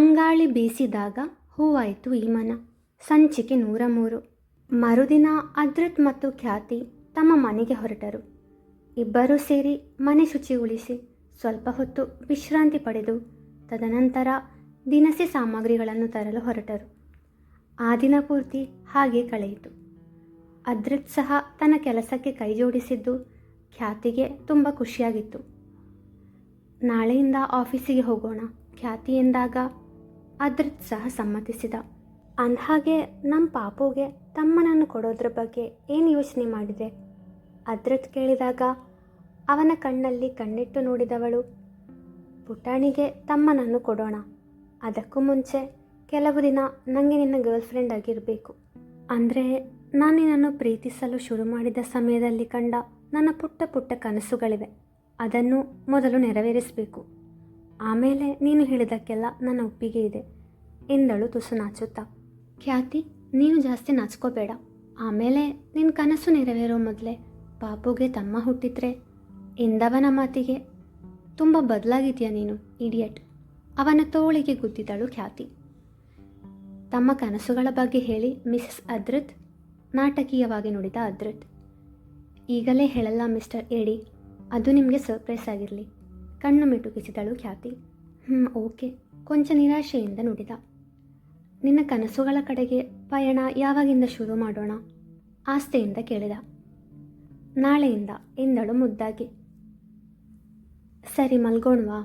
ತಂಗಾಳಿ ಬೀಸಿದಾಗ ಹೂವಾಯಿತು ಈ ಮನ. ಸಂಚಿಕೆ 103. ಮರುದಿನ ಅದ್ರಿತ್ ಮತ್ತು ಖ್ಯಾತಿ ತಮ್ಮ ಮನೆಗೆ ಹೊರಟರು. ಇಬ್ಬರೂ ಸೇರಿ ಮನೆ ಶುಚಿಗೊಳಿಸಿ ಸ್ವಲ್ಪ ಹೊತ್ತು ವಿಶ್ರಾಂತಿ ಪಡೆದು ತದನಂತರ ದಿನಸಿ ಸಾಮಗ್ರಿಗಳನ್ನು ತರಲು ಹೊರಟರು. ಆ ದಿನ ಪೂರ್ತಿ ಹಾಗೆ ಕಳೆಯಿತು. ಅದ್ರಿತ್ ಸಹ ತನ್ನ ಕೆಲಸಕ್ಕೆ ಕೈ ಜೋಡಿಸಿದ್ದು ಖ್ಯಾತಿಗೆ ತುಂಬ ಖುಷಿಯಾಗಿತ್ತು. ನಾಳೆಯಿಂದ ಆಫೀಸಿಗೆ ಹೋಗೋಣ ಖ್ಯಾತಿ ಎಂದಾಗ ಅದ್ರಿತ್ ಸಹ ಸಮ್ಮತಿಸಿದ. ಅಂದಹಾಗೆ ನಮ್ಮ ಪಾಪುಗೆ ತಮ್ಮನನ್ನು ಕೊಡೋದ್ರ ಬಗ್ಗೆ ಏನು ಯೋಚನೆ ಮಾಡಿದೆ? ಅದ್ರಿತ್ ಕೇಳಿದಾಗ ಅವನ ಕಣ್ಣಲ್ಲಿ ಕಣ್ಣಿಟ್ಟು ನೋಡಿದವಳು, ಪುಟಾಣಿಗೆ ತಮ್ಮನನ್ನು ಕೊಡೋಣ. ಅದಕ್ಕೂ ಮುಂಚೆ ಕೆಲವು ದಿನ ನನಗೆ ನಿನ್ನ ಗರ್ಲ್ ಫ್ರೆಂಡ್ ಆಗಿರಬೇಕು. ಅಂದರೆ ನಾನು ನಿನ್ನನ್ನು ಪ್ರೀತಿಸಲು ಶುರು ಮಾಡಿದ ಸಮಯದಲ್ಲಿ ಕಂಡ ನನ್ನ ಪುಟ್ಟ ಪುಟ್ಟ ಕನಸುಗಳಿವೆ. ಅದನ್ನು ಮೊದಲು ನೆರವೇರಿಸಬೇಕು. ಆಮೇಲೆ ನೀನು ಹೇಳಿದ್ದಕ್ಕೆಲ್ಲ ನನ್ನ ಒಪ್ಪಿಗೆ ಇದೆ ಎಂದಳು ತುಸು ನಾಚುತ್ತಾ. ಖ್ಯಾತಿ, ನೀನು ಜಾಸ್ತಿ ನಾಚ್ಕೋಬೇಡ. ಆಮೇಲೆ ನಿನ್ನ ಕನಸು ನೆರವೇರೋ ಮೊದಲೇ ಪಾಪುಗೆ ತಮ್ಮ ಹುಟ್ಟಿದ್ರೆ ಎಂದವನ ಮಾತಿಗೆ. ತುಂಬ ಬದಲಾಗಿದೆಯಾ ನೀನು, ಇಡಿಯಟ್. ಅವನ ತೋಳಿಗೆ ಗುದ್ದಿದಳು ಖ್ಯಾತಿ. ತಮ್ಮ ಕನಸುಗಳ ಬಗ್ಗೆ ಹೇಳಿ ಮಿಸಸ್ ಅದ್ರಿತ್, ನಾಟಕೀಯವಾಗಿ ನುಡಿದ ಅದ್ರಿತ್. ಈಗಲೇ ಹೇಳಲ್ಲ ಮಿಸ್ಟರ್ ಎಡಿ, ಅದು ನಿಮಗೆ ಸರ್ಪ್ರೈಸ್ ಆಗಿರಲಿ. ಕಣ್ಣು ಮಿಟುಕಿಸಿದಳು ಖ್ಯಾತಿ. ಓಕೆ, ಕೊಂಚ ನಿರಾಶೆಯಿಂದ ನುಡಿದ. ನಿನ್ನ ಕನಸುಗಳ ಕಡೆಗೆ ಪಯಣ ಯಾವಾಗಿಂದ ಶುರು ಮಾಡೋಣ? ಆಸ್ತೆಯಿಂದ ಕೇಳಿದ. ನಾಳೆಯಿಂದ ಎಂದಳು ಮುದ್ದಾಗಿ. ಸರಿ, ಮಲ್ಗೋಣವಾ?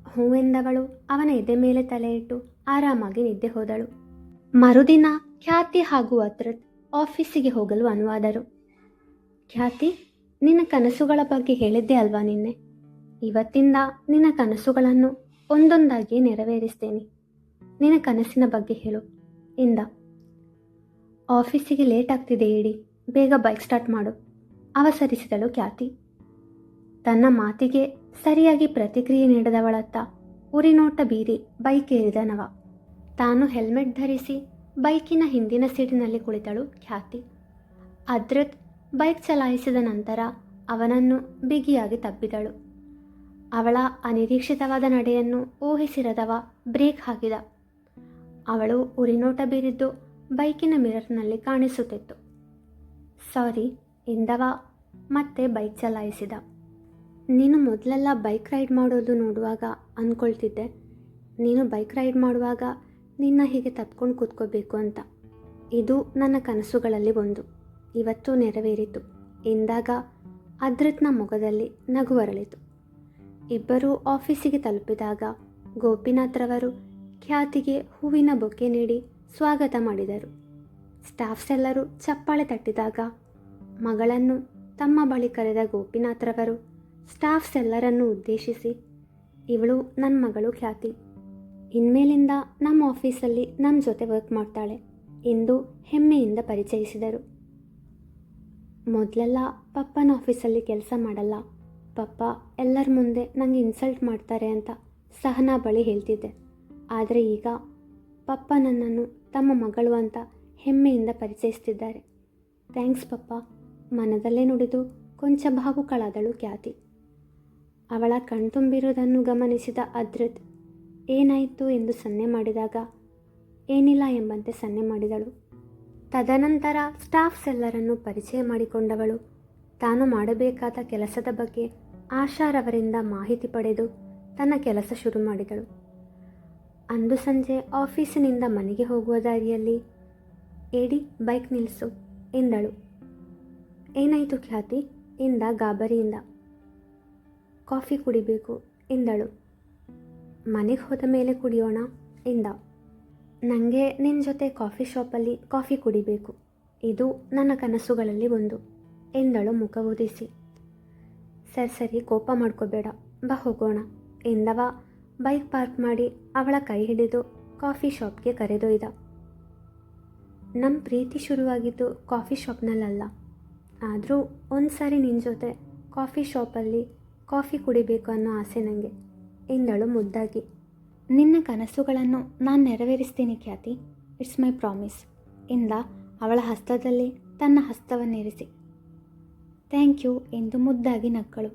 ಹೂ ಎಂದವಳು ಅವನ ಎದೆ ಮೇಲೆ ತಲೆ ಇಟ್ಟು ಆರಾಮಾಗಿ ನಿದ್ದೆ ಹೋದಳು. ಮರುದಿನ ಖ್ಯಾತಿ ಹಾಗೂ ಅದ್ರಿತ್ ಆಫೀಸಿಗೆ ಹೋಗಲು ಅನುವಾದರು. ಖ್ಯಾತಿ, ನಿನ್ನ ಕನಸುಗಳ ಬಗ್ಗೆ ಹೇಳಿದ್ದೆ ಅಲ್ವಾ ನಿನ್ನೆ? ಇವತ್ತಿಂದ ನಿನ್ನ ಕನಸುಗಳನ್ನು ಒಂದೊಂದಾಗಿ ನೆರವೇರಿಸ್ತೇನೆ. ನಿನ್ನ ಕನಸಿನ ಬಗ್ಗೆ ಹೇಳು ಎಂದ. ಆಫೀಸಿಗೆ ಲೇಟ್ ಆಗ್ತಿದೆ ಇಡಿ, ಬೇಗ ಬೈಕ್ ಸ್ಟಾರ್ಟ್ ಮಾಡು ಅವಸರಿಸಿದಳು ಖ್ಯಾತಿ. ತನ್ನ ಮಾತಿಗೆ ಸರಿಯಾಗಿ ಪ್ರತಿಕ್ರಿಯೆ ನೀಡದವಳತ್ತ ಉರಿನೋಟ ಬೀರಿ ಬೈಕ್ ಏರಿದನವ. ತಾನು ಹೆಲ್ಮೆಟ್ ಧರಿಸಿ ಬೈಕಿನ ಹಿಂದಿನ ಸೀಟಿನಲ್ಲಿ ಕುಳಿತಳು ಖ್ಯಾತಿ. ಅದ್ರಿತ್ ಬೈಕ್ ಚಲಾಯಿಸಿದ ನಂತರ ಅವನನ್ನು ಬಿಗಿಯಾಗಿ ತಬ್ಬಿದಳು. ಅವಳ ಅನಿರೀಕ್ಷಿತವಾದ ನಡೆಯನ್ನು ಊಹಿಸಿರದವ ಬ್ರೇಕ್ ಹಾಕಿದ. ಅವಳು ಉರಿನೋಟ ಬೀರಿದ್ದು ಬೈಕಿನ ಮಿರರ್ನಲ್ಲಿ ಕಾಣಿಸುತ್ತಿತ್ತು. ಸಾರಿ ಎಂದವ ಮತ್ತೆ ಬೈಕ್ ಚಲಾಯಿಸಿದ. ನೀನು ಮೊದಲೆಲ್ಲ ಬೈಕ್ ರೈಡ್ ಮಾಡೋದು ನೋಡುವಾಗ ಅಂದ್ಕೊಳ್ತಿದ್ದೆ, ನೀನು ಬೈಕ್ ರೈಡ್ ಮಾಡುವಾಗ ನಿನ್ನ ಹೀಗೆ ತಪ್ಕೊಂಡು ಕೂತ್ಕೋಬೇಕು ಅಂತ. ಇದು ನನ್ನ ಕನಸುಗಳಲ್ಲಿ ಒಂದು, ಇವತ್ತು ನೆರವೇರಿತು ಎಂದಾಗ ಅದ್ರಿತ್ನ ಮೊಗದಲ್ಲಿ ನಗು ಅರಳಿತು. ಇಬ್ಬರೂ ಆಫೀಸಿಗೆ ತಲುಪಿದಾಗ ಗೋಪಿನಾಥ್ರವರು ಖ್ಯಾತಿಗೆ ಹೂವಿನ ಬೊಕ್ಕೆ ನೀಡಿ ಸ್ವಾಗತ ಮಾಡಿದರು. ಸ್ಟಾಫ್ಸ್ ಎಲ್ಲರೂ ಚಪ್ಪಾಳೆ ತಟ್ಟಿದಾಗ ಮಗಳನ್ನು ತಮ್ಮ ಬಳಿ ಕರೆದ ಗೋಪಿನಾಥ್ರವರು ಸ್ಟಾಫ್ಸ್ ಎಲ್ಲರನ್ನೂ ಉದ್ದೇಶಿಸಿ, ಇವಳು ನನ್ನ ಮಗಳು ಖ್ಯಾತಿ, ಇನ್ಮೇಲಿಂದ ನಮ್ಮ ಆಫೀಸಲ್ಲಿ ನಮ್ಮ ಜೊತೆ ವರ್ಕ್ ಮಾಡ್ತಾಳೆ ಎಂದು ಹೆಮ್ಮೆಯಿಂದ ಪರಿಚಯಿಸಿದರು. ಮೊದಲೆಲ್ಲ ಪಪ್ಪನ ಆಫೀಸಲ್ಲಿ ಕೆಲಸ ಮಾಡಲ್ಲ, ಪಪ್ಪ ಎಲ್ಲರ ಮುಂದೆ ನನಗೆ ಇನ್ಸಲ್ಟ್ ಮಾಡ್ತಾರೆ ಅಂತ ಸಹನಾ ಬಳಿ ಹೇಳ್ತಿದ್ದೆ. ಆದರೆ ಈಗ ಪಪ್ಪ ನನ್ನನ್ನು ತಮ್ಮ ಮಗಳು ಅಂತ ಹೆಮ್ಮೆಯಿಂದ ಪರಿಚಯಿಸ್ತಿದ್ದಾರೆ. ಥ್ಯಾಂಕ್ಸ್ ಪಪ್ಪ, ಮನದಲ್ಲೇ ನುಡಿದು ಕೊಂಚ ಭಾವುಕಳಾದಳು ಖ್ಯಾತಿ. ಅವಳ ಕಣ್ತುಂಬಿರುವುದನ್ನು ಗಮನಿಸಿದ ಅದ್ರಿತ್ ಏನಾಯಿತು ಎಂದು ಸನ್ನೆ ಮಾಡಿದಾಗ ಏನಿಲ್ಲ ಎಂಬಂತೆ ಸನ್ನೆ ಮಾಡಿದಳು. ತದನಂತರ ಸ್ಟಾಫ್ಸ್ ಎಲ್ಲರನ್ನೂ ಪರಿಚಯ ಮಾಡಿಕೊಂಡವಳು ತಾನು ಮಾಡಬೇಕಾದ ಕೆಲಸದ ಬಗ್ಗೆ ಆಶಾರವರಿಂದ ಮಾಹಿತಿ ಪಡೆದು ತನ್ನ ಕೆಲಸ ಶುರು ಮಾಡಿದಳು. ಅಂದು ಸಂಜೆ ಆಫೀಸಿನಿಂದ ಮನೆಗೆ ಹೋಗುವ ದಾರಿಯಲ್ಲಿ, ಏಡಿ ಬೈಕ್ ನಿಲ್ಲಿಸು ಎಂದಳು. ಏನಾಯಿತು ಖ್ಯಾತಿ ಎಂದ ಗಾಬರಿಯಿಂದ. ಕಾಫಿ ಕುಡಿಬೇಕು ಎಂದಳು. ಮನೆಗೆ ಹೋದ ಮೇಲೆ ಕುಡಿಯೋಣ ಎಂದ. ನನಗೆ ನಿನ್ನ ಜೊತೆ ಕಾಫಿ ಶಾಪಲ್ಲಿ ಕಾಫಿ ಕುಡಿಬೇಕು, ಇದು ನನ್ನ ಕನಸುಗಳಲ್ಲಿ ಒಂದು ಎಂದಳು ಮುಖ ಊದಿಸಿ. ಸರಿ ಕೋಪ ಮಾಡ್ಕೋಬೇಡ, ಬಾ ಹೋಗೋಣ ಎಂದವ ಬೈಕ್ ಪಾರ್ಕ್ ಮಾಡಿ ಅವಳ ಕೈ ಹಿಡಿದು ಕಾಫಿ ಶಾಪ್ಗೆ ಕರೆದೊಯ್ದ. ನಮ್ಮ ಪ್ರೀತಿ ಶುರುವಾಗಿದ್ದು ಕಾಫಿ ಶಾಪ್ನಲ್ಲ, ಆದರೂ ಒಂದು ಸಾರಿ ನಿನ್ನ ಜೊತೆ ಕಾಫಿ ಶಾಪಲ್ಲಿ ಕಾಫಿ ಕುಡಿಬೇಕು ಅನ್ನೋ ಆಸೆ ನನಗೆ ಎಂದಳು ಮುದ್ದಾಗಿ. ನಿನ್ನ ಕನಸುಗಳನ್ನು ನಾನು ನೆರವೇರಿಸ್ತೀನಿ ಖ್ಯಾತಿ, ಇಟ್ಸ್ ಮೈ ಪ್ರಾಮಿಸ್ ಎಂದ ಅವಳ ಹಸ್ತದಲ್ಲಿ ತನ್ನ ಹಸ್ತವನ್ನಿರಿಸಿ. ಥ್ಯಾಂಕ್ ಯು ಎಂದು ಮುದ್ದಾಗಿ ನಕ್ಕಳು.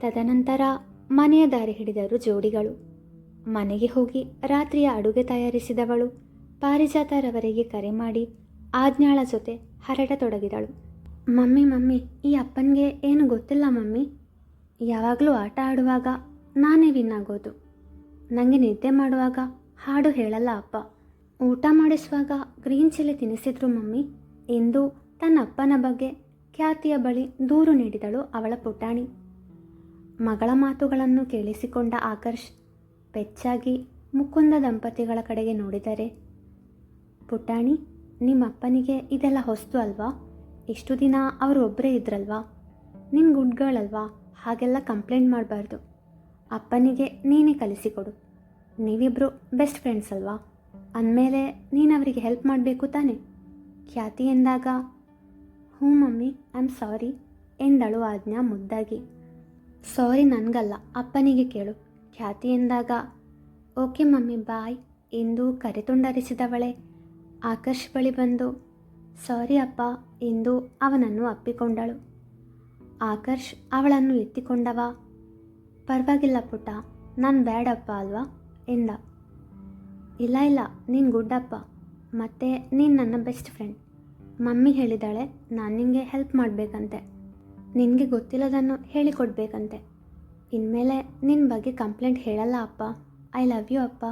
ತದನಂತರ ಮನೆಯ ದಾರಿ ಹಿಡಿದರು ಜೋಡಿಗಳು. ಮನೆಗೆ ಹೋಗಿ ರಾತ್ರಿಯ ಅಡುಗೆ ತಯಾರಿಸಿದವಳು ಪಾರಿಜಾತರವರಿಗೆ ಕರೆ ಮಾಡಿ ಆಜ್ಞಾಳ ಜೊತೆ ಹರಡತೊಡಗಿದಳು. ಮಮ್ಮಿ ಮಮ್ಮಿ, ಈ ಅಪ್ಪನಿಗೆ ಏನು ಗೊತ್ತಿಲ್ಲ ಮಮ್ಮಿ. ಯಾವಾಗಲೂ ಆಟ ಆಡುವಾಗ ನಾನೇ ವಿನ್ ಆಗೋದು. ನನಗೆ ನಿದ್ದೆ ಮಾಡುವಾಗ ಹಾಡು ಹೇಳಲ್ಲ ಅಪ್ಪ. ಊಟ ಮಾಡಿಸುವಾಗ ಗ್ರೀನ್ ಚಿಲ್ಲಿ ತಿನ್ನಿಸಿದ್ರು ಮಮ್ಮಿ ಎಂದು ತನ್ನ ಅಪ್ಪನ ಬಗ್ಗೆ ಖ್ಯಾತಿಯ ಬಳಿ ದೂರು ನೀಡಿದಳು ಅವಳ ಪುಟಾಣಿ. ಮಗಳ ಮಾತುಗಳನ್ನು ಕೇಳಿಸಿಕೊಂಡ ಆಕರ್ಷ್ ಬೆಚ್ಚಾಗಿ ಮುಕುಂದ ದಂಪತಿಗಳ ಕಡೆಗೆ ನೋಡಿದರೆ, ಪುಟಾಣಿ, ನಿಮ್ಮ ಅಪ್ಪನಿಗೆ ಇದೆಲ್ಲ ಹೊಸ್ತು ಅಲ್ವಾ? ಇಷ್ಟು ದಿನ ಅವರು ಒಬ್ಬರೇ ಇದ್ರಲ್ವಾ? ನಿನ್ನ ಗುಡ್ಗಳಲ್ವಾ? ಹಾಗೆಲ್ಲ ಕಂಪ್ಲೇಂಟ್ ಮಾಡಬಾರ್ದು. ಅಪ್ಪನಿಗೆ ನೀನೇ ಕಲಿಸಿಕೊಡು. ನೀವಿಬ್ಬರು ಬೆಸ್ಟ್ ಫ್ರೆಂಡ್ಸ್ ಅಲ್ವಾ? ಅಂದಮೇಲೆ ನೀನು ಅವರಿಗೆ ಹೆಲ್ಪ್ ಮಾಡಬೇಕು ತಾನೆ? ಖ್ಯಾತಿ ಎಂದಾಗ, ಹ್ಞೂ ಮಮ್ಮಿ, ಐ ಆಮ್ ಸಾರಿ ಎಂದಳು ಆಜ್ಞಾ ಮುದ್ದಾಗಿ. ಸಾರಿ ನನಗಲ್ಲ, ಅಪ್ಪನಿಗೆ ಕೇಳು. ಖ್ಯಾತಿ ಎಂದಾಗ, ಓಕೆ ಮಮ್ಮಿ ಬಾಯ್ ಎಂದು ಕರೆತುಂಡರಿಸಿದವಳೆ ಆಕರ್ಷ್ ಬಳಿ ಬಂದು ಸಾರಿ ಅಪ್ಪ ಎಂದು ಅವನನ್ನು ಅಪ್ಪಿಕೊಂಡಳು. ಆಕರ್ಷ್ ಅವಳನ್ನು ಎತ್ತಿಕೊಂಡವ. ಪರವಾಗಿಲ್ಲ ಪುಟ್ಟ, ನಾನು ಬ್ಯಾಡಪ್ಪ ಅಲ್ವಾ ಎಂದ. ಇಲ್ಲ ಇಲ್ಲ, ನೀನು ಗುಡ್ಡಪ್ಪ, ಮತ್ತು ನೀನು ನನ್ನ ಬೆಸ್ಟ್ ಫ್ರೆಂಡ್. ಮಮ್ಮಿ ಹೇಳಿದಾಳೆ ನಾನು ನಿನಗೆ ಹೆಲ್ಪ್ ಮಾಡಬೇಕಂತೆ, ನಿನಗೆ ಗೊತ್ತಿಲ್ಲದನ್ನು ಹೇಳಿಕೊಡ್ಬೇಕಂತೆ. ಇನ್ಮೇಲೆ ನಿನ್ನ ಬಗ್ಗೆ ಕಂಪ್ಲೇಂಟ್ ಹೇಳಲ್ಲ ಅಪ್ಪ. ಐ ಲವ್ ಯು ಅಪ್ಪ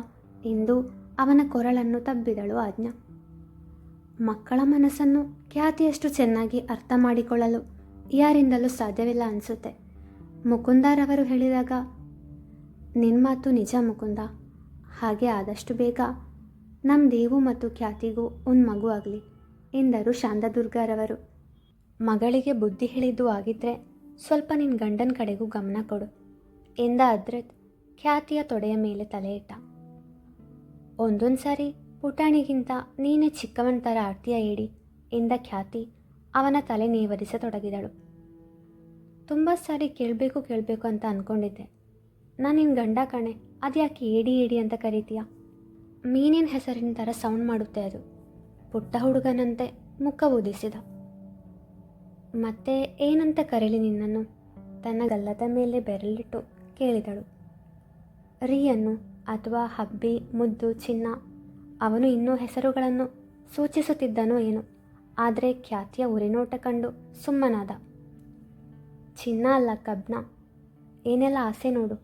ಎಂದು ಅವನ ಕೊರಳನ್ನು ತಬ್ಬಿದಳು ಆಜ್ಞಾ. ಮಕ್ಕಳ ಮನಸ್ಸನ್ನು ಖ್ಯಾತಿಯಷ್ಟು ಚೆನ್ನಾಗಿ ಅರ್ಥ ಮಾಡಿಕೊಳ್ಳಲು ಯಾರಿಂದಲೂ ಸಾಧ್ಯವಿಲ್ಲ ಅನಿಸುತ್ತೆ. ಮುಕುಂದರವರು ಹೇಳಿದಾಗ, ನಿನ್ನ ಮಾತು ನಿಜ ಮುಕುಂದ. ಹಾಗೆ ಆದಷ್ಟು ಬೇಗ ನಮ್ಮ ದೇವು ಮತ್ತು ಖ್ಯಾತಿಗೂ ಒಂದು ಮಗು ಆಗಲಿ ಎಂದರು ಶಾಂತದುರ್ಗರವರು. ಮಗಳಿಗೆ ಬುದ್ಧಿ ಹೇಳಿದ್ದು ಆಗಿದ್ದರೆ ಸ್ವಲ್ಪ ನಿನ್ನ ಗಂಡನ ಕಡೆಗೂ ಗಮನ ಕೊಡು ಎಂದ ಅದ್ರತ್ ಖ್ಯಾತಿಯ ತೊಡೆಯ ಮೇಲೆ ತಲೆ ಇಟ್ಟ. ಒಂದೊಂದು ಸಾರಿ ಪುಟಾಣಿಗಿಂತ ನೀನೇ ಚಿಕ್ಕವನ ಥರ ಆಡ್ತೀಯ ಏಡಿ ಎಂದ ಖ್ಯಾತಿ ಅವನ ತಲೆ ನೇವರಿಸತೊಡಗಿದಳು. ತುಂಬ ಸಾರಿ ಕೇಳಬೇಕು ಅಂತ ಅಂದ್ಕೊಂಡಿದ್ದೆ. ನಾನು ನಿನ್ನ ಗಂಡ ಕಣೆ, ಅದ್ಯಾಕೆ ಏಡಿ ಏಡಿ ಅಂತ ಕರೀತೀಯ? ಮೀನಿನ ಹೆಸರಿನ ಥರ ಸೌಂಡ್ ಮಾಡುತ್ತೆ ಅದು. ಪುಟ್ಟ ಹುಡುಗನಂತೆ ಮುಖ ಊದಿಸಿದ. ಮತ್ತೆ ಏನಂತ ಕರೀಲಿ ನಿನ್ನನ್ನು? ತನ್ನ ಗಲ್ಲದ ಮೇಲೆ ಬೆರಳಿಟ್ಟು ಕೇಳಿದಳು. ರೀಯನ್ನು ಅಥವಾ ಹಬ್ಬಿ, ಮುದ್ದು, ಚಿನ್ನ, ಅವನು ಇನ್ನೂ ಹೆಸರುಗಳನ್ನು ಸೂಚಿಸುತ್ತಿದ್ದನೋ ಏನೋ. ಆದರೆ ಖ್ಯಾತಿಯ ಉರಿನೋಟ ಕಂಡು ಸುಮ್ಮನಾದ. ಚಿನ್ನ ಅಲ್ಲ, ಕಬ್ನ. ಏನೆಲ್ಲ ಆಸೆ ನೋಡು.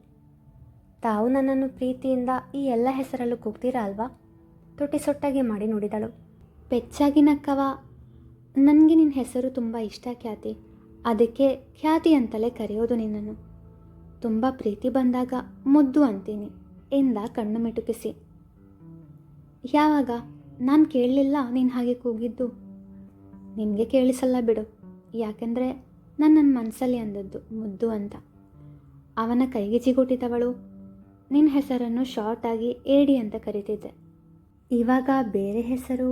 ತಾವು ನನ್ನನ್ನು ಪ್ರೀತಿಯಿಂದ ಈ ಎಲ್ಲ ಹೆಸರಲ್ಲೂ ಕೂಗ್ತೀರಾ ಅಲ್ವಾ? ತುಟಿ ಸೊಟ್ಟಾಗಿ ಮಾಡಿ ನುಡಿದಳು. ಪೆಚ್ಚಾಗಿ ನಕ್ಕವ. ನನಗೆ ನಿನ್ನ ಹೆಸರು ತುಂಬ ಇಷ್ಟ ಖ್ಯಾತಿ, ಅದಕ್ಕೆ ಖ್ಯಾತಿ ಅಂತಲೇ ಕರೆಯೋದು ನಿನ್ನನ್ನು. ತುಂಬ ಪ್ರೀತಿ ಬಂದಾಗ ಮುದ್ದು ಅಂತೀನಿ ಎಂದ ಕಣ್ಣು ಮಿಟುಕಿಸಿ. ಯಾವಾಗ? ನಾನು ಕೇಳಲಿಲ್ಲ ನೀನು ಹಾಗೆ ಕೂಗಿದ್ದು. ನಿನಗೆ ಕೇಳಿಸಲ್ಲ ಬಿಡು, ಯಾಕೆಂದರೆ ನನ್ನ ಮನಸ್ಸಲ್ಲಿ ಅಂದದ್ದು ಮುದ್ದು ಅಂತ. ಅವನ ಕೈಗೆ ಜಿಗುಟಿದವಳು. ನಿನ್ನ ಹೆಸರನ್ನು ಶಾರ್ಟಾಗಿ ಏಡಿ ಅಂತ ಕರಿತಿದ್ದೆ. ಇವಾಗ ಬೇರೆ ಹೆಸರು,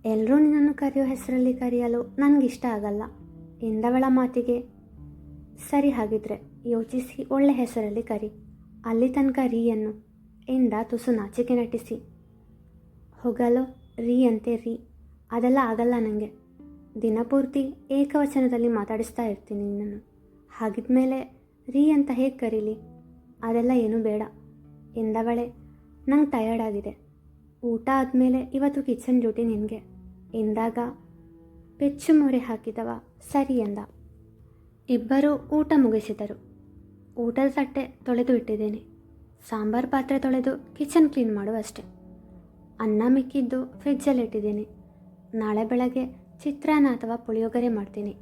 ಎಲ್ಲರೂ ನಿನ್ನನ್ನು ಕರೆಯೋ ಹೆಸರಲ್ಲಿ ಕರೆಯಲು ನನಗಿಷ್ಟ ಆಗಲ್ಲ ಎಂದವಳ ಮಾತಿಗೆ, ಸರಿ ಹಾಗಿದ್ರೆ ಯೋಚಿಸಿ ಒಳ್ಳೆ ಹೆಸರಲ್ಲಿ ಕರಿ, ಅಲ್ಲಿ ತನಕ ರೀಯನ್ನು ಎಂದ ತುಸು ನಾಚಿಕೆ ನಟಿಸಿ. ಹೋಗಲು ರೀ ಅಂತೆ ರೀ, ಅದೆಲ್ಲ ಆಗಲ್ಲ ನನಗೆ. ದಿನಪೂರ್ತಿ ಏಕವಚನದಲ್ಲಿ ಮಾತಾಡಿಸ್ತಾ ಇರ್ತೀನಿ ನಿನ್ನನ್ನು. ಹಾಗಿದ್ಮೇಲೆ ರೀ ಅಂತ ಹೇಗೆ ಕರೀಲಿ? ಅದೆಲ್ಲ ಏನೂ ಬೇಡ ಎಂದವಳೆ. ನಂಗೆ ಟಯರ್ಡ್ ಆಗಿದೆ, ಊಟ ಆದಮೇಲೆ ಇವತ್ತು ಕಿಚನ್ ಡ್ಯೂಟಿ ನಿನಗೆ ಎಂದಾಗ ಪೆಚ್ಚು ಮೊರೆ ಹಾಕಿದವ ಸರಿ ಎಂದ. ಇಬ್ಬರೂ ಊಟ ಮುಗಿಸಿದರು. ಊಟದ ತಟ್ಟೆ ತೊಳೆದು ಇಟ್ಟಿದ್ದೇನೆ, ಸಾಂಬಾರು ಪಾತ್ರೆ ತೊಳೆದು ಕಿಚನ್ ಕ್ಲೀನ್ ಮಾಡು ಅಷ್ಟೆ. ಅನ್ನ ಮಿಕ್ಕಿದ್ದು ಫ್ರಿಜ್ಜಲ್ಲಿ ಇಟ್ಟಿದ್ದೀನಿ. ನಾಳೆ ಬೆಳಗ್ಗೆ ಚಿತ್ರಾನ್ನ ಅಥವಾ ಪುಳಿಯೋಗರೆ ಮಾಡ್ತೀನಿ,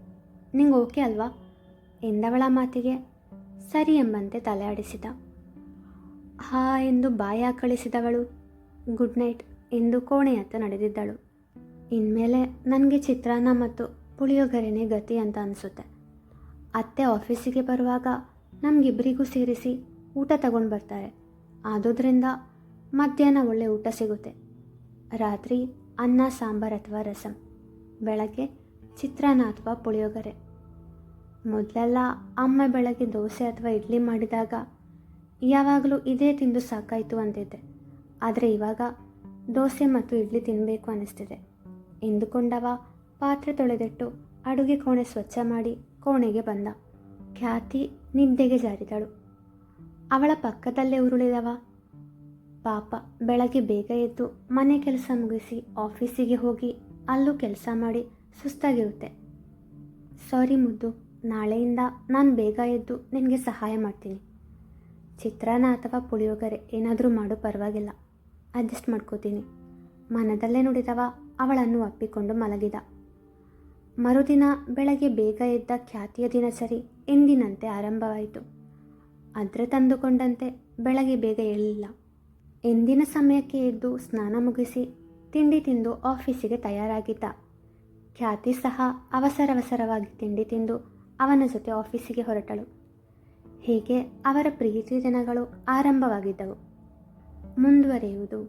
ನಿಂಗೆ ಓಕೆ ಅಲ್ವಾ ಎಂದವಳ ಮಾತಿಗೆ ಸರಿ ಎಂಬಂತೆ ತಲೆ ಆಡಿಸಿದ. ಹಾ ಎಂದು ಬಾಯಿ ಆಕಳಿಸಿದವಳು ಗುಡ್ ನೈಟ್ ಎಂದು ಕೋಣೆಯತ್ತ ನಡೆದಿದ್ದಳು. ಇನ್ಮೇಲೆ ನನಗೆ ಚಿತ್ರಾನ್ನ ಮತ್ತು ಪುಳಿಯೋಗರೆನೇ ಗತಿ ಅಂತ ಅನಿಸುತ್ತೆ. ಅತ್ತೆ ಆಫೀಸಿಗೆ ಬರುವಾಗ ನಮಗಿಬ್ಬರಿಗೂ ಸೇರಿಸಿ ಊಟ ತಗೊಂಡು ಬರ್ತಾರೆ. ಆದುದರಿಂದ ಮಧ್ಯಾಹ್ನ ಒಳ್ಳೆ ಊಟ ಸಿಗುತ್ತೆ. ರಾತ್ರಿ ಅನ್ನ ಸಾಂಬಾರು ಅಥವಾ ರಸಂ, ಬೆಳಗ್ಗೆ ಚಿತ್ರಾನ್ನ ಅಥವಾ ಪುಳಿಯೋಗರೆ. ಮೊದಲೆಲ್ಲ ಅಮ್ಮ ಬೆಳಗ್ಗೆ ದೋಸೆ ಅಥವಾ ಇಡ್ಲಿ ಮಾಡಿದಾಗ ಯಾವಾಗಲೂ ಇದೇ ತಿಂದು ಸಾಕಾಯಿತು ಅಂತಿದ್ದೆ. ಆದರೆ ಇವಾಗ ದೋಸೆ ಮತ್ತು ಇಡ್ಲಿ ತಿನ್ನಬೇಕು ಅನ್ನಿಸ್ತಿದೆ ಎಂದುಕೊಂಡವ ಪಾತ್ರೆ ತೊಳೆದಿಟ್ಟು ಅಡುಗೆ ಕೋಣೆ ಸ್ವಚ್ಛ ಮಾಡಿ ಕೋಣೆಗೆ ಬಂದ. ಖ್ಯಾತಿ ನಿದ್ದೆಗೆ ಜಾರಿದಳು. ಅವಳ ಪಕ್ಕದಲ್ಲೇ ಉರುಳಿದವ ಪಾಪ ಬೆಳಗ್ಗೆ ಬೇಗ ಎದ್ದು ಮನೆ ಕೆಲಸ ಮುಗಿಸಿ ಆಫೀಸಿಗೆ ಹೋಗಿ ಅಲ್ಲೂ ಕೆಲಸ ಮಾಡಿ ಸುಸ್ತಾಗಿರುತ್ತೆ. ಸಾರಿ ಮುದ್ದು, ನಾಳೆಯಿಂದ ನಾನು ಬೇಗ ಎದ್ದು ನಿನಗೆ ಸಹಾಯ ಮಾಡ್ತೀನಿ. ಚಿತ್ರಾನ್ನ ಅಥವಾ ಪುಳಿಯೋಗರೆ ಏನಾದರೂ ಮಾಡು, ಪರವಾಗಿಲ್ಲ, ಅಡ್ಜಸ್ಟ್ ಮಾಡ್ಕೋತೀನಿ. ಮನದಲ್ಲೇ ನುಡಿದವ ಅವಳನ್ನು ಅಪ್ಪಿಕೊಂಡು ಮಲಗಿದ. ಮರುದಿನ ಬೆಳಗ್ಗೆ ಬೇಗ ಎದ್ದ ಖ್ಯಾತಿಯ ದಿನಚರಿ ಎಂದಿನಂತೆ ಆರಂಭವಾಯಿತು. ಅದ್ರೆ ತಂದುಕೊಂಡಂತೆ ಬೆಳಗ್ಗೆ ಬೇಗ ಏಳಲಿಲ್ಲ. ಎಂದಿನ ಸಮಯಕ್ಕೆ ಎದ್ದು ಸ್ನಾನ ಮುಗಿಸಿ ತಿಂಡಿ ತಿಂದು ಆಫೀಸಿಗೆ ತಯಾರಾಗಿದ್ದ. ಖ್ಯಾತಿ ಸಹ ಅವಸರವಾಗಿ ತಿಂಡಿ ತಿಂದು ಅವನ ಜೊತೆ ಆಫೀಸಿಗೆ ಹೊರಟಳು. ಹೀಗೆ ಅವರ ಪ್ರೀತಿ ದಿನಗಳು ಆರಂಭವಾಗಿದ್ದವು. ಮುಂದುವರಿಯುವುದು